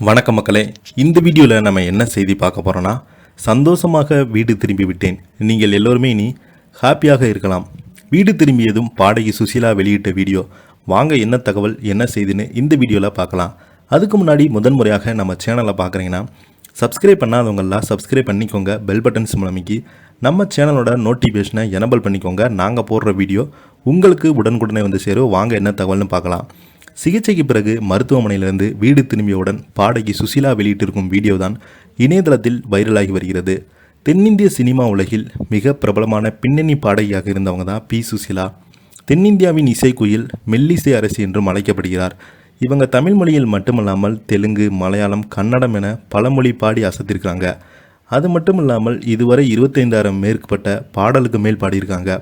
வணக்கம் மக்களே, இந்த வீடியோவில் நம்ம என்ன செய்தி பார்க்க போகிறோன்னா, சந்தோஷமாக வீடு திரும்பி விட்டேன், நீங்கள் எல்லோருமே இனி ஹாப்பியாக இருக்கலாம். வீடு திரும்பியதும் பாடகி சுசீலா வெளியிட்ட வீடியோ. வாங்க என்ன தகவல் என்ன செய்தின்னு இந்த வீடியோவில் பார்க்கலாம். அதுக்கு முன்னாடி முதன்முறையாக நம்ம சேனலை பார்க்குறீங்கன்னா சப்ஸ்கிரைப் பண்ணாதவங்களாம் சப்ஸ்கிரைப் பண்ணிக்கோங்க. பெல் பட்டன்ஸ் மூலமிக்கி நம்ம சேனலோட நோட்டிஃபிகேஷனை எனபிள் பண்ணிக்கோங்க. நாங்கள் போடுற வீடியோ உங்களுக்கு உடனுக்குடனே வந்து சேரும். வாங்க என்ன தகவல்னு பார்க்கலாம். சிகிச்சைக்கு பிறகு மருத்துவமனையிலிருந்து வீடு திரும்பியவுடன் பாடகி சுசீலா வெளியிட்டிருக்கும் வீடியோ தான் இணையதளத்தில் வைரலாகி வருகிறது. தென்னிந்திய சினிமா உலகில் மிக பிரபலமான பின்னணி பாடகியாக இருந்தவங்க தான் பி சுசீலா. தென்னிந்தியாவின் இசைக்குயில் மெல்லிசை அரசி என்றும் அழைக்கப்படுகிறார். இவங்க தமிழ் மொழியில் மட்டுமல்லாமல் தெலுங்கு, மலையாளம், கன்னடம் என பல மொழி பாடி அசத்திருக்காங்க. அது மட்டும் இல்லாமல் இதுவரை 25,000 மேற்பட்ட பாடலுக்கு மேல் பாடியிருக்காங்க.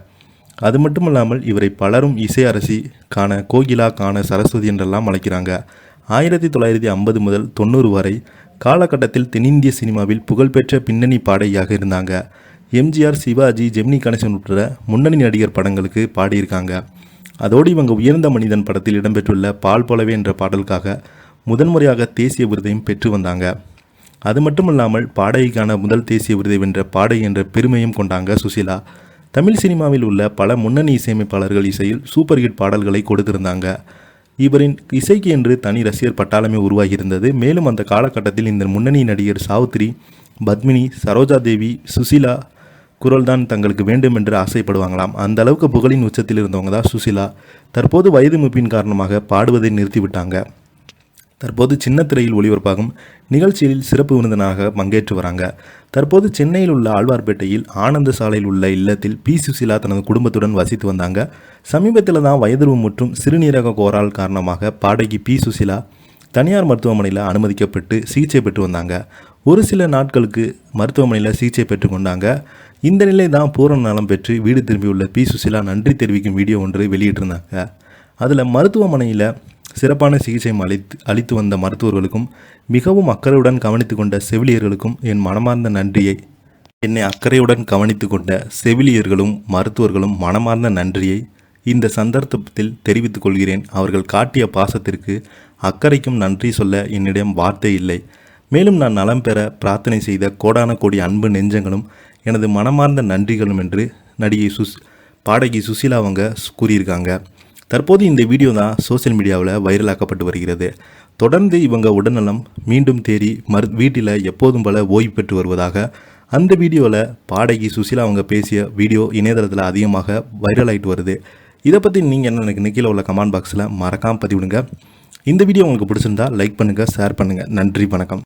அது மட்டும் இல்லாமல் இவரை பலரும் இசை அரசி, காண கோகிலா, காண சரஸ்வதி என்றெல்லாம் அழைக்கிறாங்க. 1950 முதல் 90 வரை காலகட்டத்தில் தென்னிந்திய சினிமாவில் புகழ்பெற்ற பின்னணி பாடகியாக இருந்தாங்க. எம்ஜிஆர், சிவாஜி, ஜெமினி கணேசன் உட்பட முன்னணி நடிகர் படங்களுக்கு பாடியிருக்காங்க. அதோடு இவங்க உயர்ந்த மனிதன் படத்தில் இடம்பெற்றுள்ள பால் போலவே என்ற பாடலுக்காக முதன்முறையாக தேசிய விருதையும் பெற்று வந்தாங்க. அது மட்டும் இல்லாமல் பாடகிக்கான முதல் தேசிய விருதை வென்ற பாடகி என்ற பெருமையும் கொண்டாங்க சுசீலா. தமிழ் சினிமாவில் உள்ள பல முன்னணி இசையமைப்பாளர்கள் இசையில் சூப்பர் ஹிட் பாடல்களை கொடுத்திருந்தாங்க. இவரின் இசைக்கு என்று தனி ரசிகர் பட்டாளமே உருவாகியிருந்தது. மேலும் அந்த காலகட்டத்தில் இந்த முன்னணி நடிகர் சாவித்திரி, பத்மினி, சரோஜா தேவி, சுசீலா குரல் தான் தங்களுக்கு வேண்டும் என்று ஆசைப்படுவாங்களாம். அந்த அளவுக்கு புகழின் உச்சத்தில் இருந்தவங்க தான் சுசீலா. தற்போது வயது மூப்பின் காரணமாக பாடுவதை நிறுத்திவிட்டாங்க. தற்போது சின்ன திரையில் ஒளிபரப்பாகும் நிகழ்ச்சியில் சிறப்பு விருந்தினராக பங்கேற்று வராங்க. தற்போது சென்னையில் உள்ள ஆழ்வார்பேட்டையில் ஆனந்த சாலையில் உள்ள இல்லத்தில் பி சுசீலா தனது குடும்பத்துடன் வசித்து வந்தாங்க. சமீபத்தில் தான் வயதுருவு மற்றும் சிறுநீரக கோளாறு காரணமாக பாடகி பி சுசீலா தனியார் மருத்துவமனையில் அனுமதிக்கப்பட்டு சிகிச்சை பெற்று வந்தாங்க. ஒரு சில நாட்களுக்கு மருத்துவமனையில் சிகிச்சை பெற்று கொண்டாங்க. இந்த நிலை தான் பூரண நலம் பெற்று வீடு திரும்பியுள்ள பி சுசீலா நன்றி தெரிவிக்கும் வீடியோ ஒன்று வெளியிட்டிருந்தாங்க. அதில் மருத்துவமனையில் சிறப்பான சிகிச்சை அளித்து வந்த மருத்துவர்களுக்கும் மிகவும் அக்கறையுடன் கவனித்து கொண்ட செவிலியர்களுக்கும் என் மனமார்ந்த நன்றியை என்னை அக்கறையுடன் கவனித்து கொண்ட செவிலியர்களும் மருத்துவர்களும் மனமார்ந்த நன்றியை இந்த சந்தர்ப்பத்தில் தெரிவித்துக் கொள்கிறேன். அவர்கள் காட்டிய பாசத்திற்கு அக்கறைக்கும் நன்றி சொல்ல என்னிடம் வார்த்தை இல்லை. மேலும் நான் நலம் பெற பிரார்த்தனை செய்த கோடான கோடி அன்பு நெஞ்சங்களும் எனது மனமார்ந்த நன்றிகளும் என்று நடிகை பாடகி சுசீலா அவங்க கூறியிருக்காங்க. தற்போது இந்த வீடியோ தான் சோசியல் மீடியாவில் வைரலாக்கப்பட்டு வருகிறது. தொடர்ந்து இவங்க உடல்நலம் மீண்டும் தேறி வீட்டில் எப்போதும் போல ஓய்வு பெற்று வருவதாக அந்த வீடியோவில் பாடகி சுசீலா அவங்க பேசிய வீடியோ இணையதளத்தில் அதிகமாக வைரலாகிட்டு வருது. இதை பற்றி நீங்கள் என்ன எனக்கு கீழே உள்ள கமெண்ட் பாக்ஸில் மறக்காமல் பதிவிடுங்க. இந்த வீடியோ உங்களுக்கு பிடிச்சிருந்தா லைக் பண்ணுங்கள், ஷேர் பண்ணுங்கள். நன்றி, வணக்கம்.